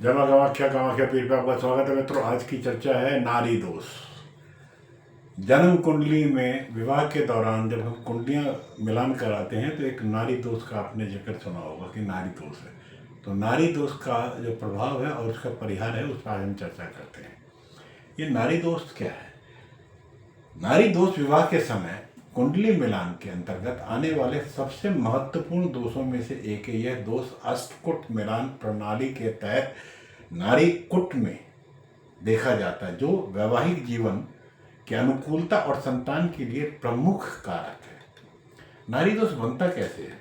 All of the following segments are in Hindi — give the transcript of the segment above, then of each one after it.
जमा कामाख्या कामाख्या पीठ पे आपका स्वागत है मित्रों। आज की चर्चा है नारी दोष। जन्म कुंडली में विवाह के दौरान जब हम कुंडलियां मिलान कराते हैं तो एक नारी दोष का आपने जिक्र सुना होगा कि नारी दोष है। तो नारी दोष का जो प्रभाव है और उसका परिहार है उस पर आज हम चर्चा करते हैं। ये नारी दोष क्या है? नारी दोष विवाह के समय कुंडली मिलान के अंतर्गत आने वाले सबसे महत्वपूर्ण दोषों में से एक है। यह दोष अष्टकूट मिलान प्रणाली के तहत नारी कूट में देखा जाता है, जो वैवाहिक जीवन की अनुकूलता और संतान के लिए प्रमुख कारक है। नारी दोष बनता कैसे है?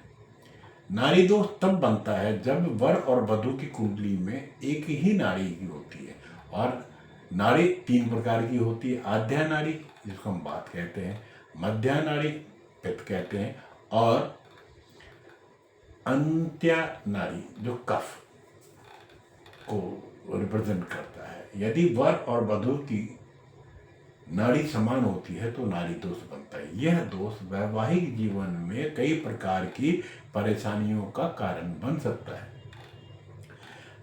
नारी दोष तब बनता है जब वर और वधू की कुंडली में एक ही नारी की होती है। और नारी तीन प्रकार की होती है। आद्या नारी, जिसको हम बात कहते हैं, मध्या नारी, पित्त कहते हैं, और अंत्या नारी, जो कफ को रिप्रेजेंट करता है। यदि वर और वधू की नाड़ी समान होती है तो नारी दोष बनता है। यह दोष वैवाहिक जीवन में कई प्रकार की परेशानियों का कारण बन सकता है।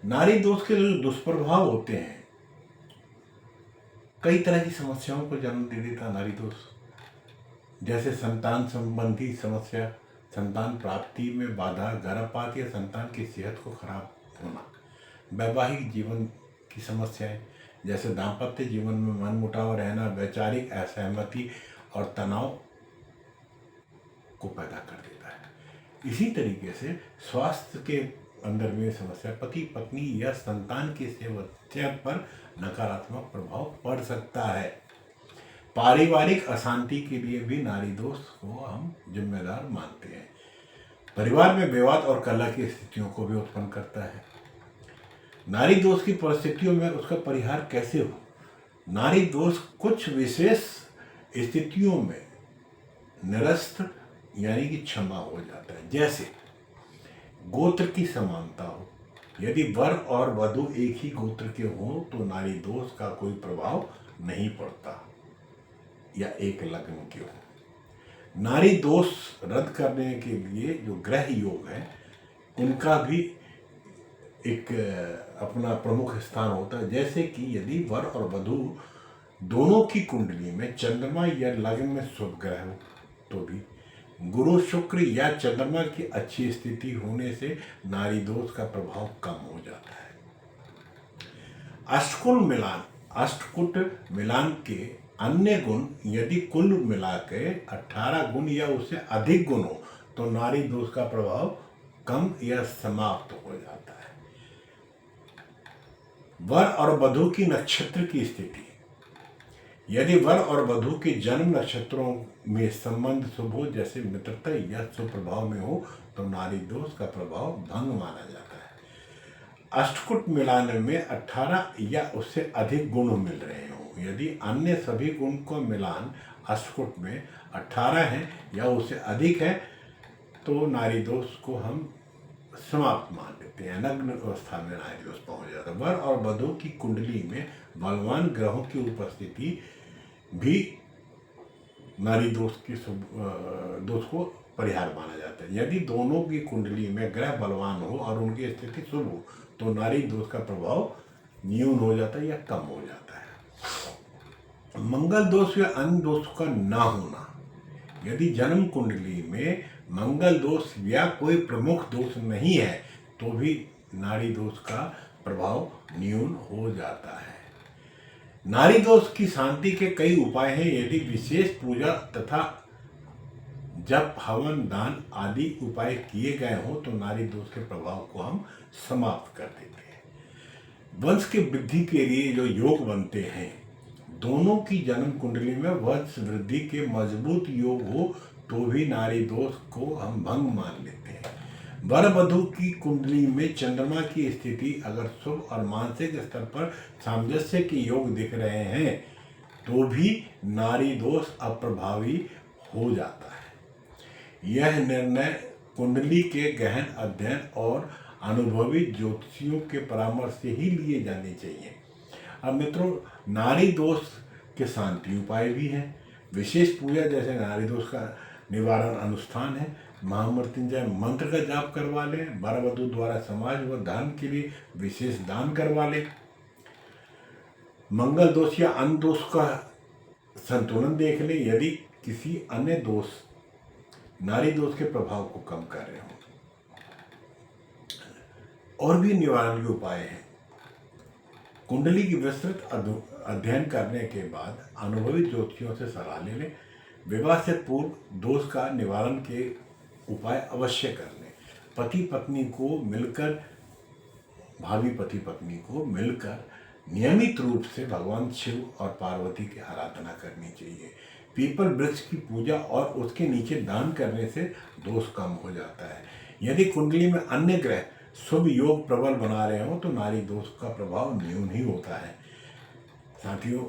नारी दोष के जो दुष्प्रभाव होते हैं, कई तरह की समस्याओं को जन्म दे देता नारी दोष, जैसे संतान संबंधी समस्या, संतान प्राप्ति में बाधा, गर्भपात या संतान की सेहत को खराब होना, वैवाहिक जीवन की समस्याएं जैसे दाम्पत्य जीवन में मनमुटाव रहना, वैचारिक असहमति और तनाव को पैदा कर देता है। इसी तरीके से स्वास्थ्य के अंदर में समस्या, पति पत्नी या संतान की सेहत पर नकारात्मक प्रभाव पड़ सकता है। पारिवारिक अशांति के लिए भी नारी दोष को हम जिम्मेदार मानते हैं। परिवार में विवाद और कलह की स्थितियों को भी उत्पन्न करता है। नारी दोष की परिस्थितियों में उसका परिहार कैसे हो? नारी दोष कुछ विशेष स्थितियों में निरस्त यानी कि क्षमा हो जाता है, जैसे गोत्र की समानता हो। यदि वर और वधू एक ही गोत्र के हों तो नारी दोष का कोई प्रभाव नहीं पड़ता, या एक लग्न के हो। नारी दोष रद्द करने के लिए जो ग्रह योग है उनका भी एक अपना प्रमुख स्थान होता है। जैसे कि यदि वर और वधू दोनों की कुंडली में चंद्रमा या लग्न में शुभ ग्रह हो तो भी गुरु शुक्र या चंद्रमा की अच्छी स्थिति होने से नारी दोष का प्रभाव कम हो जाता है। अष्टकूट मिलान के अन्य गुण यदि कुल मिला के 18 गुण या उससे अधिक गुण हो तो नारी दोष का प्रभाव कम या समाप्त हो जाता है। वर और वधू की नक्षत्र की स्थिति, यदि वर और वधू के जन्म नक्षत्रों में संबंध शुभ हो, जैसे मित्रता या शुभ प्रभाव में हो, तो नारी दोष का प्रभाव भंग माना जाता है। अष्टकूट मिलान में 18 या उससे अधिक गुण मिल रहे हो, यदि अन्य सभी गुण को मिलान अष्टकूट में 18 है या उससे अधिक है तो नारी दोष को हम समाप्त मान लेते हैं। नग्न अवस्था में नारी दोष पहुंच जाता है। वर और वधू की कुंडली में बलवान ग्रहों की उपस्थिति भी नारी दोष की दोष को परिहार माना जाता है। यदि दोनों की कुंडली में ग्रह बलवान हो और उनकी स्थिति शुभ हो तो नारी दोष का प्रभाव न्यून हो जाता है या कम हो जाता है। मंगल दोष या अन्य दोष का ना होना, यदि जन्म कुंडली में मंगल दोष या कोई प्रमुख दोष नहीं है तो भी नारी दोष का प्रभाव न्यून हो जाता है। नारी दोष की शांति के कई उपाय हैं। यदि विशेष पूजा तथा जप, हवन, दान आदि उपाय किए गए हो तो नारी दोष के प्रभाव को हम समाप्त कर देते हैं। वंश की वृद्धि के लिए जो योग बनते हैं, दोनों की जन्म कुंडली में वंश वृद्धि के मजबूत योग हो तो भी नारी दोष को हम भंग मान लेते हैं। वर वधू की कुंडली में चंद्रमा की स्थिति अगर शुभ और मानसिक स्तर पर सामंजस्य के योग दिख रहे हैं तो भी नारी दोष अप्रभावी हो जाता है। यह निर्णय कुंडली के गहन अध्ययन और अनुभवी ज्योतिषियों के परामर्श से ही लिए जाने चाहिए। अब मित्रों, नारी दोष के शांति उपाय भी हैं। विशेष पूजा जैसे नारी दोष का निवारण अनुष्ठान है। महामृत्युंजय मंत्र का जाप करवा लें। वर वधू द्वारा समाज व धर्म के लिए विशेष दान करवा लें। मंगल दोष या अन्य दोष का संतुलन देख लें। यदि किसी अन्य दोष नारी दोष के प्रभाव को कम कर रहे हो। और भी निवारण के उपाय हैं। कुंडली की विस्तृत अध्ययन करने के बाद अनुभवी ज्योतिषियों से सलाह ले लें। विवाह से पूर्व दोष का निवारण के उपाय अवश्य कर लें। पति पत्नी को मिलकर, भावी पति पत्नी को मिलकर नियमित रूप से भगवान शिव और पार्वती की आराधना करनी चाहिए। पीपल वृक्ष की पूजा और उसके नीचे दान करने से दोष कम हो जाता है। यदि कुंडली में अन्य ग्रह शुभ योग प्रबल बना रहे हो तो नारी दोष का प्रभाव न्यून ही होता है। साथियों,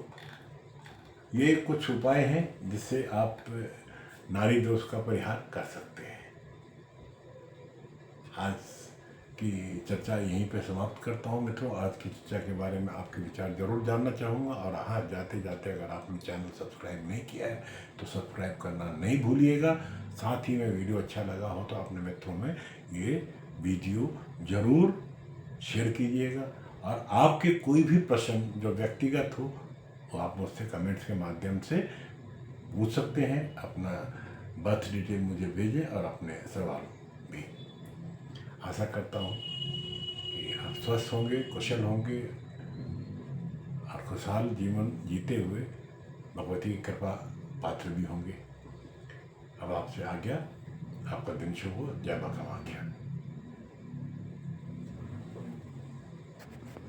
ये कुछ उपाय हैं जिससे आप नारी दोष का परिहार कर सकते हैं। आज की चर्चा यहीं पे समाप्त करता हूँ मित्रों। आज की चर्चा के बारे में आपके विचार जरूर जानना चाहूँगा। और हाँ, जाते जाते अगर आपने चैनल सब्सक्राइब नहीं किया है तो सब्सक्राइब करना नहीं भूलिएगा। साथ ही में वीडियो अच्छा लगा हो तो अपने मित्रों में ये वीडियो जरूर शेयर कीजिएगा। और आपके कोई भी प्रश्न जो व्यक्तिगत हो वो आप मुझसे कमेंट्स के माध्यम से पूछ सकते हैं। अपना बर्थ डिटेल मुझे भेजें और अपने सवाल भी। आशा करता हूँ कि आप स्वस्थ होंगे, कुशल होंगे और खुशहाल जीवन जीते हुए भगवती की कृपा पात्र भी होंगे। अब आपसे आज्ञा। आपका दिन शुभ हो। जय मां कामाख्या।